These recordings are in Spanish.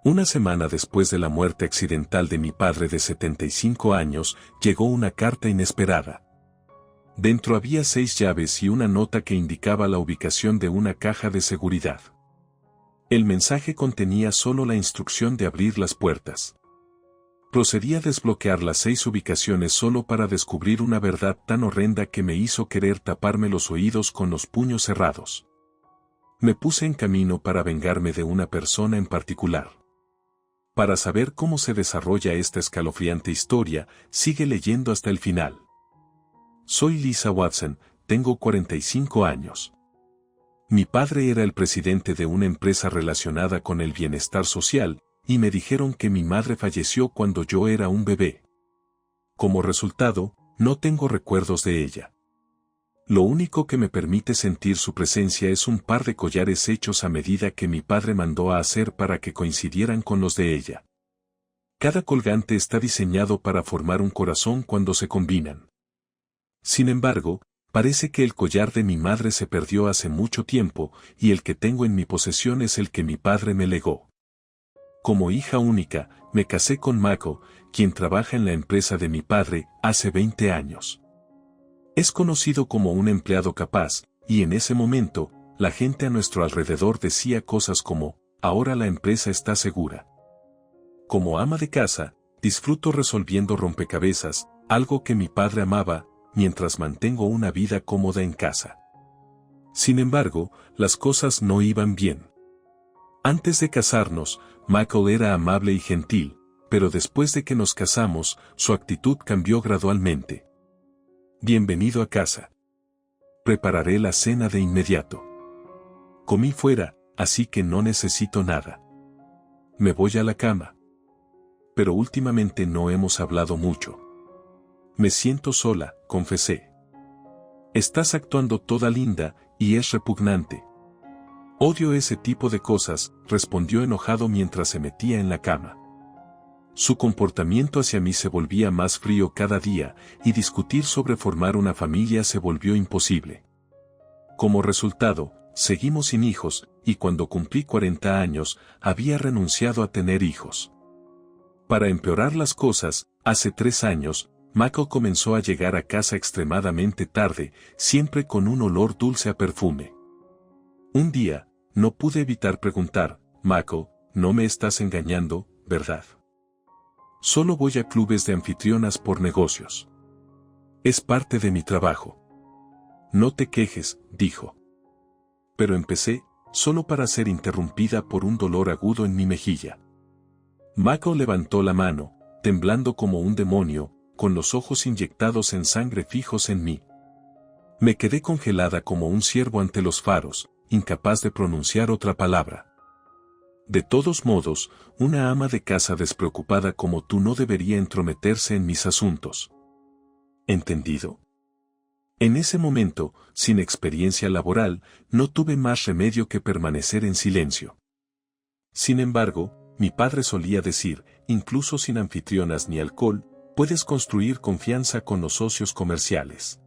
Una semana después de la muerte accidental de mi padre de 75 años, llegó una carta inesperada. Dentro había 6 llaves y una nota que indicaba la ubicación de una caja de seguridad. El mensaje contenía solo la instrucción de abrir las puertas. Procedí a desbloquear las 6 ubicaciones solo para descubrir una verdad tan horrenda que me hizo querer taparme los oídos con los puños cerrados. Me puse en camino para vengarme de una persona en particular. Para saber cómo se desarrolla esta escalofriante historia, sigue leyendo hasta el final. Soy Lisa Watson, tengo 45 años. Mi padre era el presidente de una empresa relacionada con el bienestar social, y me dijeron que mi madre falleció cuando yo era un bebé. Como resultado, no tengo recuerdos de ella. Lo único que me permite sentir su presencia es un par de collares hechos a medida que mi padre mandó a hacer para que coincidieran con los de ella. Cada colgante está diseñado para formar un corazón cuando se combinan. Sin embargo, parece que el collar de mi madre se perdió hace mucho tiempo, y el que tengo en mi posesión es el que mi padre me legó. Como hija única, me casé con Mako, quien trabaja en la empresa de mi padre, hace 20 años. Es conocido como un empleado capaz, y en ese momento, la gente a nuestro alrededor decía cosas como, ahora la empresa está segura. Como ama de casa, disfruto resolviendo rompecabezas, algo que mi padre amaba, mientras mantengo una vida cómoda en casa. Sin embargo, las cosas no iban bien. Antes de casarnos, Michael era amable y gentil, pero después de que nos casamos, su actitud cambió gradualmente. Bienvenido a casa. Prepararé la cena de inmediato. Comí fuera, así que no necesito nada. Me voy a la cama. Pero últimamente no hemos hablado mucho. Me siento sola, confesé. Estás actuando toda linda, y es repugnante. Odio ese tipo de cosas, respondió enojado mientras se metía en la cama. Su comportamiento hacia mí se volvía más frío cada día, y discutir sobre formar una familia se volvió imposible. Como resultado, seguimos sin hijos, y cuando cumplí 40 años, había renunciado a tener hijos. Para empeorar las cosas, hace 3 años, Mako comenzó a llegar a casa extremadamente tarde, siempre con un olor dulce a perfume. Un día, no pude evitar preguntar, Mako, no me estás engañando, ¿verdad? Solo voy a clubes de anfitrionas por negocios. Es parte de mi trabajo. No te quejes, dijo. Pero empecé, solo para ser interrumpida por un dolor agudo en mi mejilla. Mako levantó la mano, temblando como un demonio, con los ojos inyectados en sangre fijos en mí. Me quedé congelada como un ciervo ante los faros, incapaz de pronunciar otra palabra. De todos modos, una ama de casa despreocupada como tú no debería entrometerse en mis asuntos. ¿Entendido? En ese momento, sin experiencia laboral, no tuve más remedio que permanecer en silencio. Sin embargo, mi padre solía decir, incluso sin anfitrionas ni alcohol, puedes construir confianza con los socios comerciales.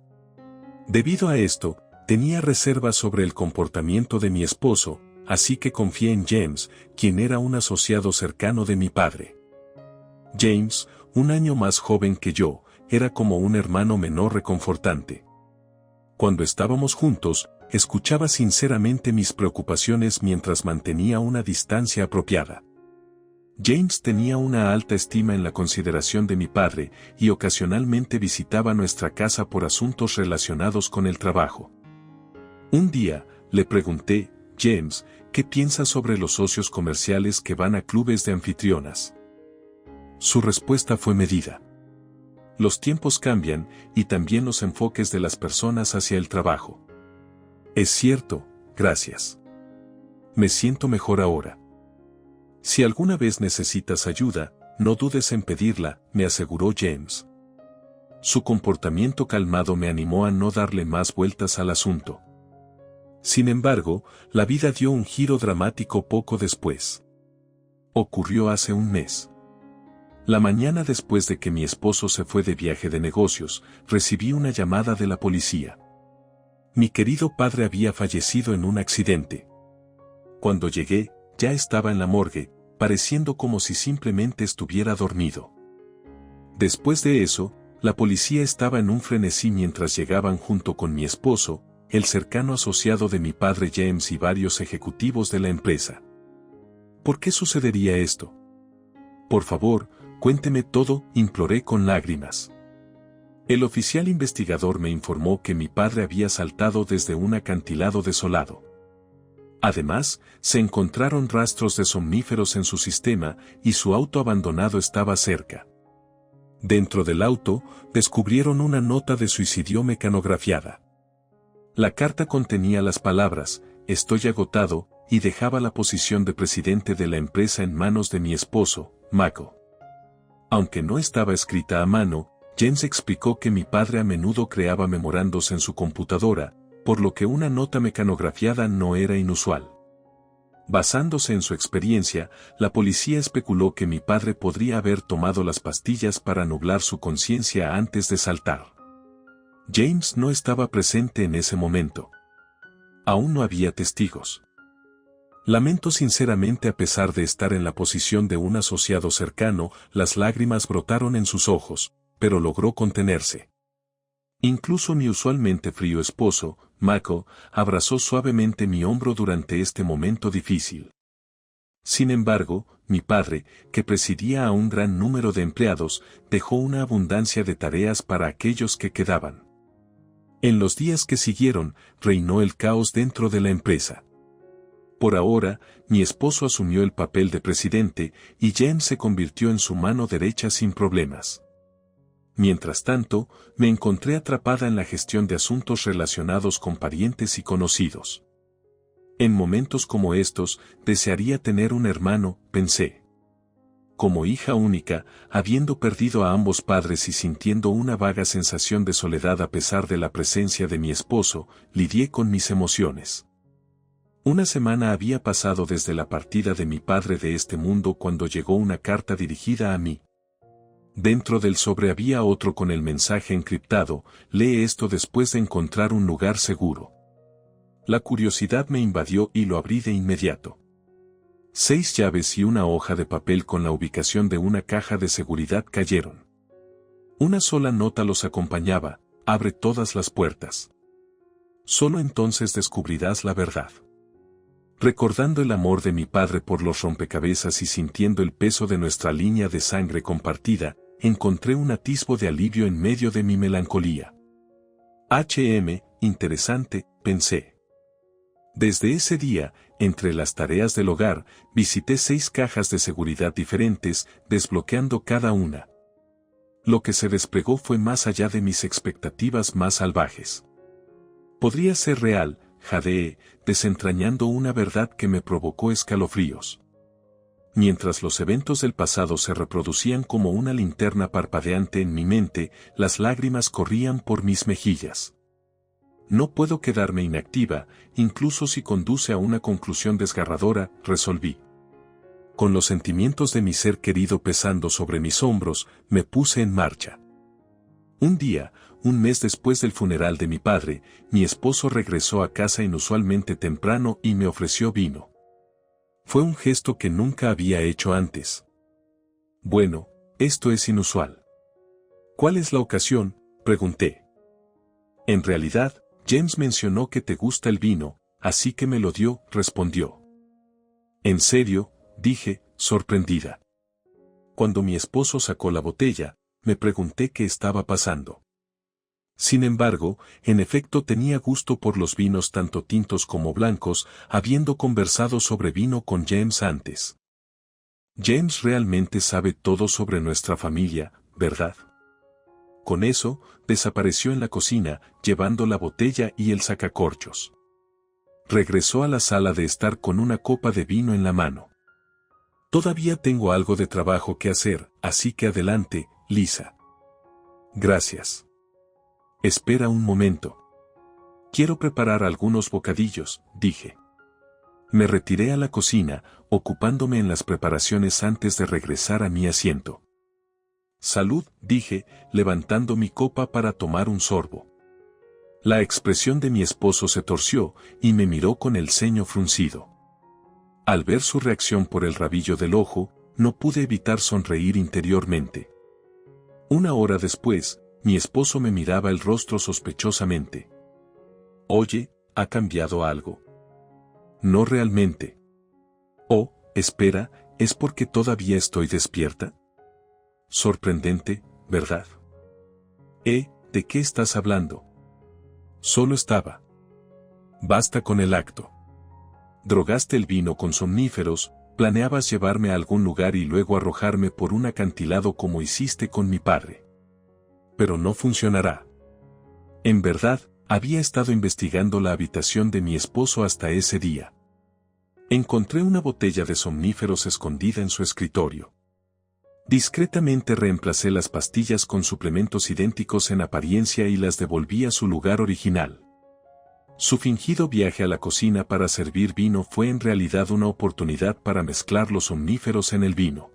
Debido a esto, tenía reservas sobre el comportamiento de mi esposo, así que confié en James, quien era un asociado cercano de mi padre. James, un año más joven que yo, era como un hermano menor reconfortante. Cuando estábamos juntos, escuchaba sinceramente mis preocupaciones mientras mantenía una distancia apropiada. James tenía una alta estima en la consideración de mi padre y ocasionalmente visitaba nuestra casa por asuntos relacionados con el trabajo. Un día, le pregunté, James, ¿qué piensas sobre los socios comerciales que van a clubes de anfitrionas? Su respuesta fue medida. Los tiempos cambian y también los enfoques de las personas hacia el trabajo. Es cierto, gracias. Me siento mejor ahora. Si alguna vez necesitas ayuda, no dudes en pedirla, me aseguró James. Su comportamiento calmado me animó a no darle más vueltas al asunto. Sin embargo, la vida dio un giro dramático poco después. Ocurrió hace un mes. La mañana después de que mi esposo se fue de viaje de negocios, recibí una llamada de la policía. Mi querido padre había fallecido en un accidente. Cuando llegué, ya estaba en la morgue, pareciendo como si simplemente estuviera dormido. Después de eso, la policía estaba en un frenesí mientras llegaban junto con mi esposo, el cercano asociado de mi padre James y varios ejecutivos de la empresa. ¿Por qué sucedería esto? Por favor, cuénteme todo, imploré con lágrimas. El oficial investigador me informó que mi padre había saltado desde un acantilado desolado. Además, se encontraron rastros de somníferos en su sistema y su auto abandonado estaba cerca. Dentro del auto, descubrieron una nota de suicidio mecanografiada. La carta contenía las palabras, «Estoy agotado», y dejaba la posición de presidente de la empresa en manos de mi esposo, Mako. Aunque no estaba escrita a mano, James explicó que mi padre a menudo creaba memorandos en su computadora, por lo que una nota mecanografiada no era inusual. Basándose en su experiencia, la policía especuló que mi padre podría haber tomado las pastillas para nublar su conciencia antes de saltar. James no estaba presente en ese momento. Aún no había testigos. Lamento sinceramente, a pesar de estar en la posición de un asociado cercano, las lágrimas brotaron en sus ojos, pero logró contenerse. Incluso mi usualmente frío esposo, Mako, abrazó suavemente mi hombro durante este momento difícil. Sin embargo, mi padre, que presidía a un gran número de empleados, dejó una abundancia de tareas para aquellos que quedaban. En los días que siguieron, reinó el caos dentro de la empresa. Por ahora, mi esposo asumió el papel de presidente y James se convirtió en su mano derecha sin problemas. Mientras tanto, me encontré atrapada en la gestión de asuntos relacionados con parientes y conocidos. En momentos como estos, desearía tener un hermano, pensé. Como hija única, habiendo perdido a ambos padres y sintiendo una vaga sensación de soledad a pesar de la presencia de mi esposo, lidié con mis emociones. Una semana había pasado desde la partida de mi padre de este mundo cuando llegó una carta dirigida a mí. Dentro del sobre había otro con el mensaje encriptado: «Lee esto después de encontrar un lugar seguro». La curiosidad me invadió y lo abrí de inmediato. 6 llaves y una hoja de papel con la ubicación de una caja de seguridad cayeron. Una sola nota los acompañaba: «Abre todas las puertas. Solo entonces descubrirás la verdad». Recordando el amor de mi padre por los rompecabezas y sintiendo el peso de nuestra línea de sangre compartida, encontré un atisbo de alivio en medio de mi melancolía. Interesante, pensé. Desde ese día, entre las tareas del hogar, visité 6 cajas de seguridad diferentes, desbloqueando cada una. Lo que se desplegó fue más allá de mis expectativas más salvajes. Podría ser real, jadeé, desentrañando una verdad que me provocó escalofríos. Mientras los eventos del pasado se reproducían como una linterna parpadeante en mi mente, las lágrimas corrían por mis mejillas. No puedo quedarme inactiva, incluso si conduce a una conclusión desgarradora, resolví. Con los sentimientos de mi ser querido pesando sobre mis hombros, me puse en marcha. Un día, un mes después del funeral de mi padre, mi esposo regresó a casa inusualmente temprano y me ofreció vino. Fue un gesto que nunca había hecho antes. Bueno, esto es inusual. ¿Cuál es la ocasión?, pregunté. En realidad, James mencionó que te gusta el vino, así que me lo dio, respondió. ¿En serio?, dije, sorprendida. Cuando mi esposo sacó la botella, me pregunté qué estaba pasando. Sin embargo, en efecto tenía gusto por los vinos tanto tintos como blancos, habiendo conversado sobre vino con James antes. James realmente sabe todo sobre nuestra familia, ¿verdad? Con eso, desapareció en la cocina, llevando la botella y el sacacorchos. Regresó a la sala de estar con una copa de vino en la mano. Todavía tengo algo de trabajo que hacer, así que adelante, Lisa. Gracias. Espera un momento. Quiero preparar algunos bocadillos, dije. Me retiré a la cocina, ocupándome en las preparaciones antes de regresar a mi asiento. Salud, dije, levantando mi copa para tomar un sorbo. La expresión de mi esposo se torció, y me miró con el ceño fruncido. Al ver su reacción por el rabillo del ojo, no pude evitar sonreír interiormente. Una hora después, mi esposo me miraba el rostro sospechosamente. Oye, ¿ha cambiado algo? No realmente. Oh, espera, ¿es porque todavía estoy despierta? Sorprendente, ¿verdad? ¿De qué estás hablando? Solo estaba. Basta con el acto. Drogaste el vino con somníferos, planeabas llevarme a algún lugar y luego arrojarme por un acantilado como hiciste con mi padre. Pero no funcionará. En verdad, había estado investigando la habitación de mi esposo hasta ese día. Encontré una botella de somníferos escondida en su escritorio. Discretamente reemplacé las pastillas con suplementos idénticos en apariencia y las devolví a su lugar original. Su fingido viaje a la cocina para servir vino fue en realidad una oportunidad para mezclar los somníferos en el vino.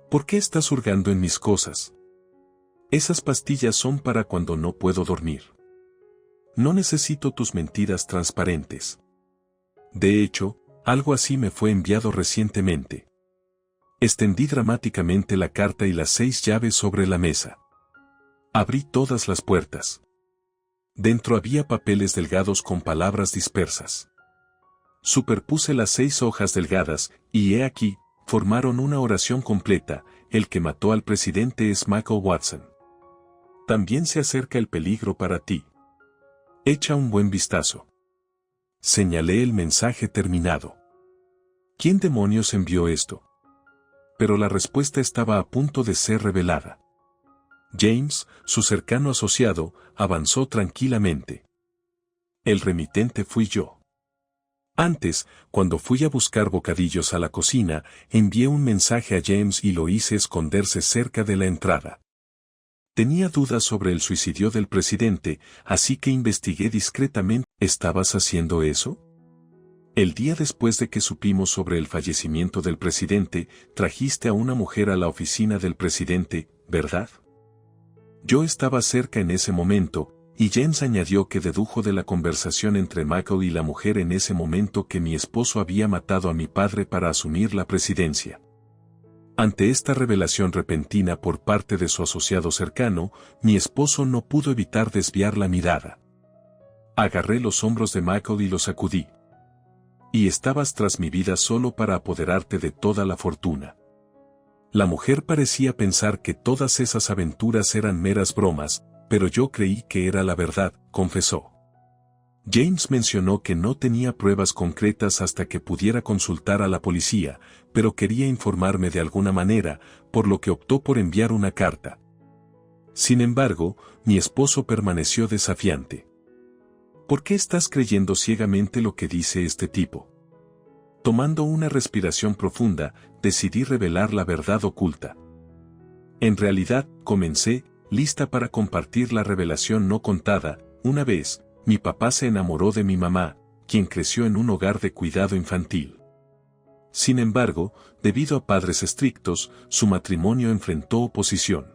¿Por qué estás hurgando en mis cosas? Esas pastillas son para cuando no puedo dormir. No necesito tus mentiras transparentes. De hecho, algo así me fue enviado recientemente. Extendí dramáticamente la carta y las 6 llaves sobre la mesa. Abrí todas las puertas. Dentro había papeles delgados con palabras dispersas. Superpuse las 6 hojas delgadas, y he aquí, formaron una oración completa: el que mató al presidente es Michael Watson. También se acerca el peligro para ti. Echa un buen vistazo. Señalé el mensaje terminado. ¿Quién demonios envió esto? Pero la respuesta estaba a punto de ser revelada. James, su cercano asociado, avanzó tranquilamente. El remitente fui yo. Antes, cuando fui a buscar bocadillos a la cocina, envié un mensaje a James y lo hice esconderse cerca de la entrada. Tenía dudas sobre el suicidio del presidente, así que investigué discretamente. ¿Estabas haciendo eso? El día después de que supimos sobre el fallecimiento del presidente, trajiste a una mujer a la oficina del presidente, ¿verdad? Yo estaba cerca en ese momento, y James añadió que dedujo de la conversación entre Michael y la mujer en ese momento que mi esposo había matado a mi padre para asumir la presidencia. Ante esta revelación repentina por parte de su asociado cercano, mi esposo no pudo evitar desviar la mirada. Agarré los hombros de Michael y los sacudí. Y estabas tras mi vida solo para apoderarte de toda la fortuna. La mujer parecía pensar que todas esas aventuras eran meras bromas, pero yo creí que era la verdad, confesó. James mencionó que no tenía pruebas concretas hasta que pudiera consultar a la policía, pero quería informarme de alguna manera, por lo que optó por enviar una carta. Sin embargo, mi esposo permaneció desafiante. ¿Por qué estás creyendo ciegamente lo que dice este tipo? Tomando una respiración profunda, decidí revelar la verdad oculta. En realidad, comencé, lista para compartir la revelación no contada. Una vez, mi papá se enamoró de mi mamá, quien creció en un hogar de cuidado infantil. Sin embargo, debido a padres estrictos, su matrimonio enfrentó oposición.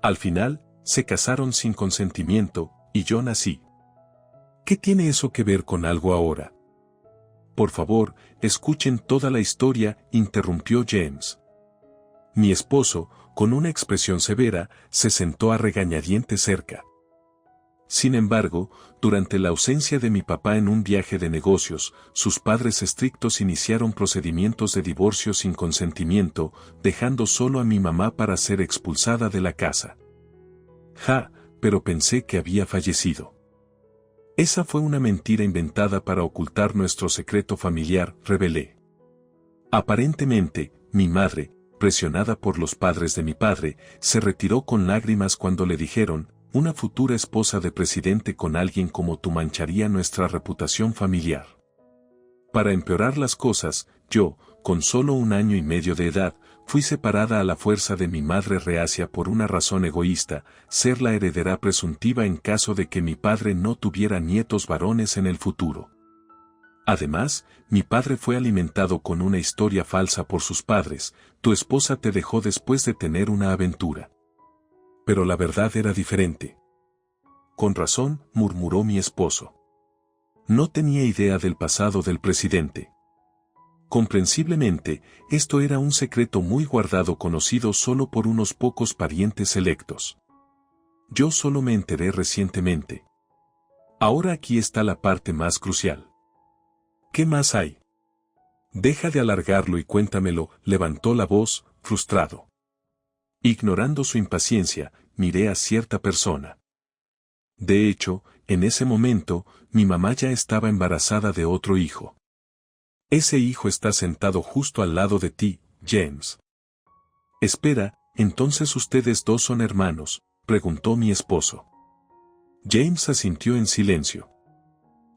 Al final, se casaron sin consentimiento, y yo nací. ¿Qué tiene eso que ver con algo ahora? Por favor, escuchen toda la historia, interrumpió James. Mi esposo, con una expresión severa, se sentó a regañadientes cerca. Sin embargo, durante la ausencia de mi papá en un viaje de negocios, sus padres estrictos iniciaron procedimientos de divorcio sin consentimiento, dejando solo a mi mamá para ser expulsada de la casa. Pero pensé que había fallecido. Esa fue una mentira inventada para ocultar nuestro secreto familiar, revelé. Aparentemente, mi madre, presionada por los padres de mi padre, se retiró con lágrimas cuando le dijeron: una futura esposa de presidente con alguien como tú mancharía nuestra reputación familiar. Para empeorar las cosas, yo, con solo 1 año y medio de edad, fui separada a la fuerza de mi madre reacia por una razón egoísta: ser la heredera presuntiva en caso de que mi padre no tuviera nietos varones en el futuro. Además, mi padre fue alimentado con una historia falsa por sus padres: tu esposa te dejó después de tener una aventura. Pero la verdad era diferente. Con razón, murmuró mi esposo. No tenía idea del pasado del presidente. Comprensiblemente, esto era un secreto muy guardado conocido solo por unos pocos parientes selectos. Yo solo me enteré recientemente. Ahora aquí está la parte más crucial. ¿Qué más hay? Deja de alargarlo y cuéntamelo, levantó la voz, frustrado. Ignorando su impaciencia, miré a cierta persona. De hecho, en ese momento, mi mamá ya estaba embarazada de otro hijo. Ese hijo está sentado justo al lado de ti, James. Espera, ¿entonces ustedes dos son hermanos?, preguntó mi esposo. James asintió en silencio.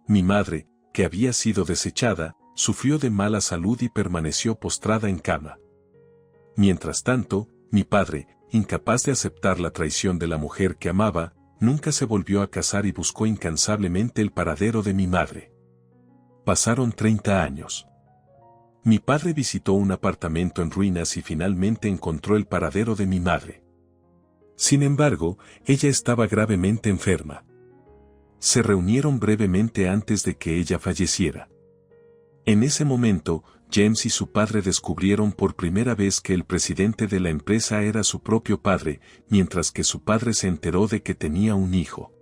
Mi madre, que había sido desechada, sufrió de mala salud y permaneció postrada en cama. Mientras tanto, mi padre, incapaz de aceptar la traición de la mujer que amaba, nunca se volvió a casar y buscó incansablemente el paradero de mi madre. Pasaron 30 años. Mi padre visitó un apartamento en ruinas y finalmente encontró el paradero de mi madre. Sin embargo, ella estaba gravemente enferma. Se reunieron brevemente antes de que ella falleciera. En ese momento, James y su padre descubrieron por primera vez que el presidente de la empresa era su propio padre, mientras que su padre se enteró de que tenía un hijo.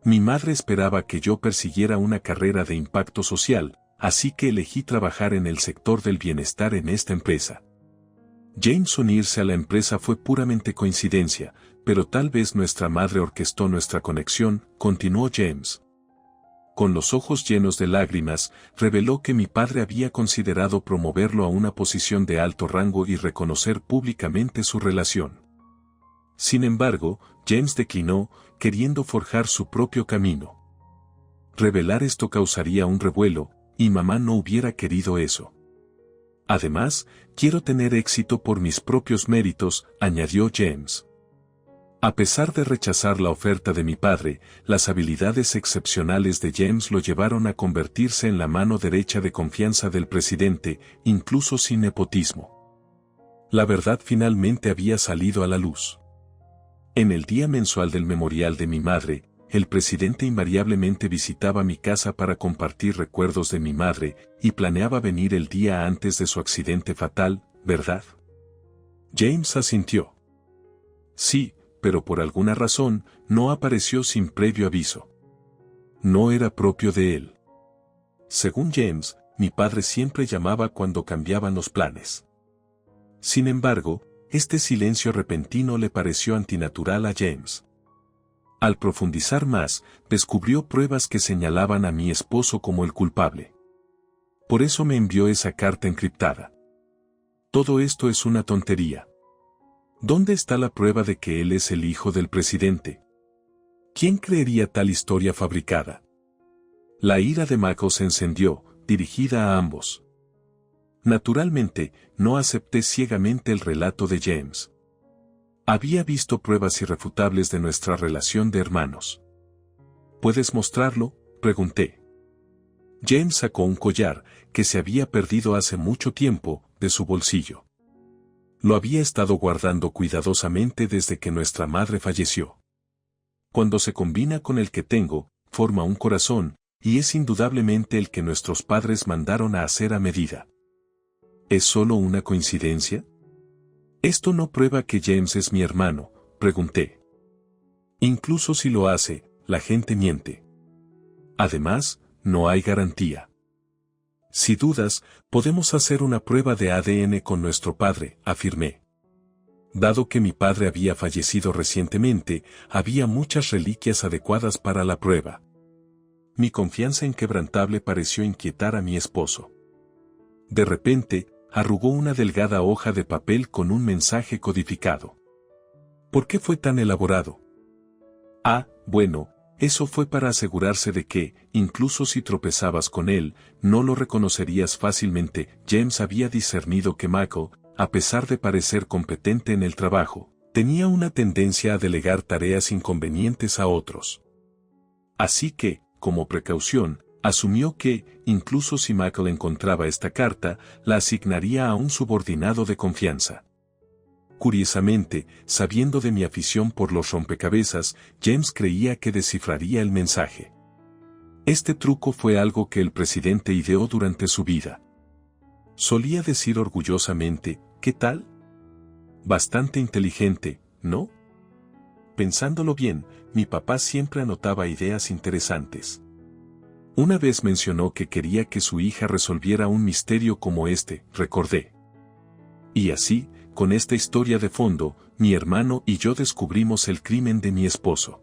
Mi madre esperaba que yo persiguiera una carrera de impacto social, así que elegí trabajar en el sector del bienestar en esta empresa. James unirse a la empresa fue puramente coincidencia, pero tal vez nuestra madre orquestó nuestra conexión, continuó James. Con los ojos llenos de lágrimas, reveló que mi padre había considerado promoverlo a una posición de alto rango y reconocer públicamente su relación. Sin embargo, James declinó, queriendo forjar su propio camino. Revelar esto causaría un revuelo, y mamá no hubiera querido eso. Además, quiero tener éxito por mis propios méritos, añadió James. A pesar de rechazar la oferta de mi padre, las habilidades excepcionales de James lo llevaron a convertirse en la mano derecha de confianza del presidente, incluso sin nepotismo. La verdad finalmente había salido a la luz. En el día mensual del memorial de mi madre, el presidente invariablemente visitaba mi casa para compartir recuerdos de mi madre, y planeaba venir el día antes de su accidente fatal, ¿verdad? James asintió. Sí, pero por alguna razón, no apareció sin previo aviso. No era propio de él. Según James, mi padre siempre llamaba cuando cambiaban los planes. Sin embargo, este silencio repentino le pareció antinatural a James. Al profundizar más, descubrió pruebas que señalaban a mi esposo como el culpable. Por eso me envió esa carta encriptada. Todo esto es una tontería. ¿Dónde está la prueba de que él es el hijo del presidente? ¿Quién creería tal historia fabricada? La ira de Mako se encendió, dirigida a ambos. Naturalmente, no acepté ciegamente el relato de James. Había visto pruebas irrefutables de nuestra relación de hermanos. ¿Puedes mostrarlo?, pregunté. James sacó un collar, que se había perdido hace mucho tiempo, de su bolsillo. Lo había estado guardando cuidadosamente desde que nuestra madre falleció. Cuando se combina con el que tengo, forma un corazón, y es indudablemente el que nuestros padres mandaron a hacer a medida. ¿Es solo una coincidencia? ¿Esto no prueba que James es mi hermano?, pregunté. Incluso si lo hace, la gente miente. Además, no hay garantía. Si dudas, podemos hacer una prueba de ADN con nuestro padre, afirmé. Dado que mi padre había fallecido recientemente, había muchas reliquias adecuadas para la prueba. Mi confianza inquebrantable pareció inquietar a mi esposo. De repente, arrugó una delgada hoja de papel con un mensaje codificado. ¿Por qué fue tan elaborado? Ah, bueno, eso fue para asegurarse de que, incluso si tropezabas con él, no lo reconocerías fácilmente. James había discernido que Mako, a pesar de parecer competente en el trabajo, tenía una tendencia a delegar tareas inconvenientes a otros. Así que, como precaución, asumió que, incluso si Mako encontraba esta carta, la asignaría a un subordinado de confianza. Curiosamente, sabiendo de mi afición por los rompecabezas, James creía que descifraría el mensaje. Este truco fue algo que el presidente ideó durante su vida. Solía decir orgullosamente, ¿qué tal? Bastante inteligente, ¿no? Pensándolo bien, mi papá siempre anotaba ideas interesantes. Una vez mencionó que quería que su hija resolviera un misterio como este, recordé. Y así, con esta historia de fondo, mi hermano y yo descubrimos el crimen de mi esposo.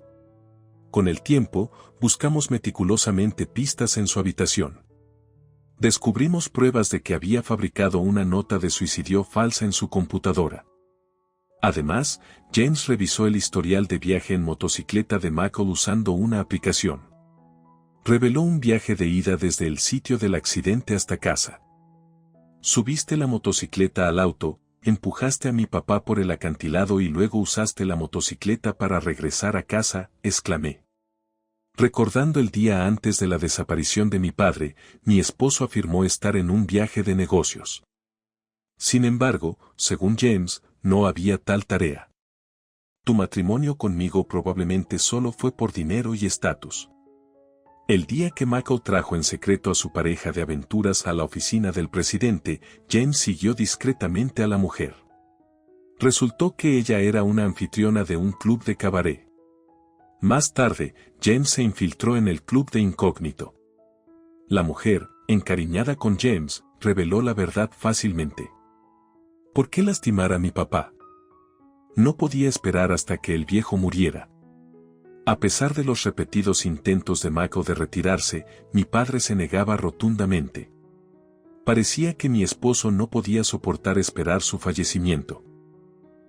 Con el tiempo, buscamos meticulosamente pistas en su habitación. Descubrimos pruebas de que había fabricado una nota de suicidio falsa en su computadora. Además, James revisó el historial de viaje en motocicleta de Michael usando una aplicación. Reveló un viaje de ida desde el sitio del accidente hasta casa. Subiste la motocicleta al auto, empujaste a mi papá por el acantilado y luego usaste la motocicleta para regresar a casa, exclamé. Recordando el día antes de la desaparición de mi padre, mi esposo afirmó estar en un viaje de negocios. Sin embargo, según James, no había tal tarea. Tu matrimonio conmigo probablemente solo fue por dinero y estatus. El día que Michael trajo en secreto a su pareja de aventuras a la oficina del presidente, James siguió discretamente a la mujer. Resultó que ella era una anfitriona de un club de cabaret. Más tarde, James se infiltró en el club de incógnito. La mujer, encariñada con James, reveló la verdad fácilmente. ¿Por qué lastimar a mi papá? No podía esperar hasta que el viejo muriera. A pesar de los repetidos intentos de Michael de retirarse, mi padre se negaba rotundamente. Parecía que mi esposo no podía soportar esperar su fallecimiento.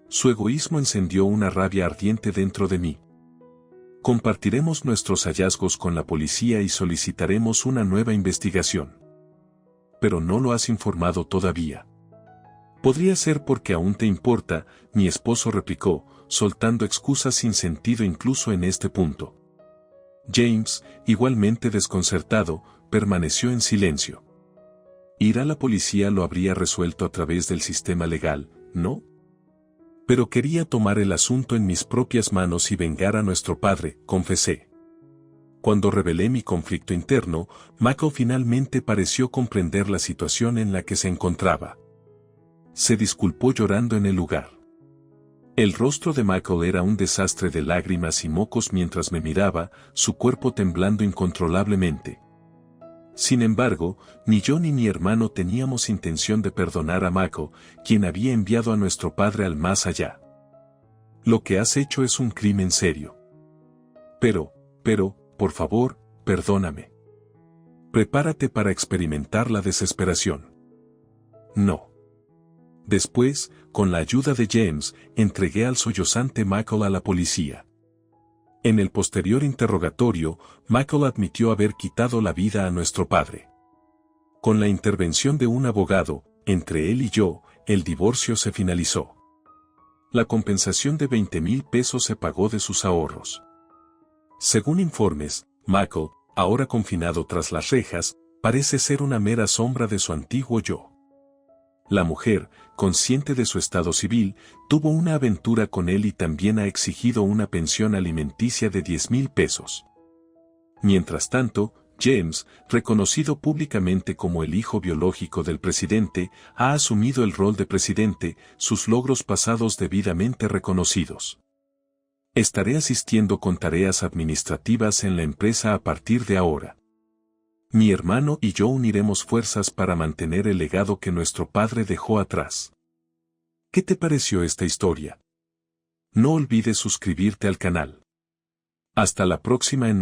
Su egoísmo encendió una rabia ardiente dentro de mí. Compartiremos nuestros hallazgos con la policía y solicitaremos una nueva investigación. Pero no lo has informado todavía. Podría ser porque aún te importa, mi esposo replicó, soltando excusas sin sentido incluso en este punto. James, igualmente desconcertado, permaneció en silencio. Ir a la policía lo habría resuelto a través del sistema legal, ¿no? Pero quería tomar el asunto en mis propias manos y vengar a nuestro padre, confesé. Cuando revelé mi conflicto interno, Michael finalmente pareció comprender la situación en la que se encontraba. Se disculpó llorando en el lugar. El rostro de Michael era un desastre de lágrimas y mocos mientras me miraba, su cuerpo temblando incontrolablemente. Sin embargo, ni yo ni mi hermano teníamos intención de perdonar a Michael, quien había enviado a nuestro padre al más allá. Lo que has hecho es un crimen serio. Pero, por favor, perdóname. Prepárate para experimentar la desesperación. No. Después, con la ayuda de James, entregué al sollozante Michael a la policía. En el posterior interrogatorio, Michael admitió haber quitado la vida a nuestro padre. Con la intervención de un abogado, entre él y yo, el divorcio se finalizó. La compensación de 20,000 pesos se pagó de sus ahorros. Según informes, Michael, ahora confinado tras las rejas, parece ser una mera sombra de su antiguo yo. La mujer, consciente de su estado civil, tuvo una aventura con él y también ha exigido una pensión alimenticia de 10,000 pesos. Mientras tanto, James, reconocido públicamente como el hijo biológico del presidente, ha asumido el rol de presidente, sus logros pasados debidamente reconocidos. Estaré asistiendo con tareas administrativas en la empresa a partir de ahora. Mi hermano y yo uniremos fuerzas para mantener el legado que nuestro padre dejó atrás. ¿Qué te pareció esta historia? No olvides suscribirte al canal. Hasta la próxima en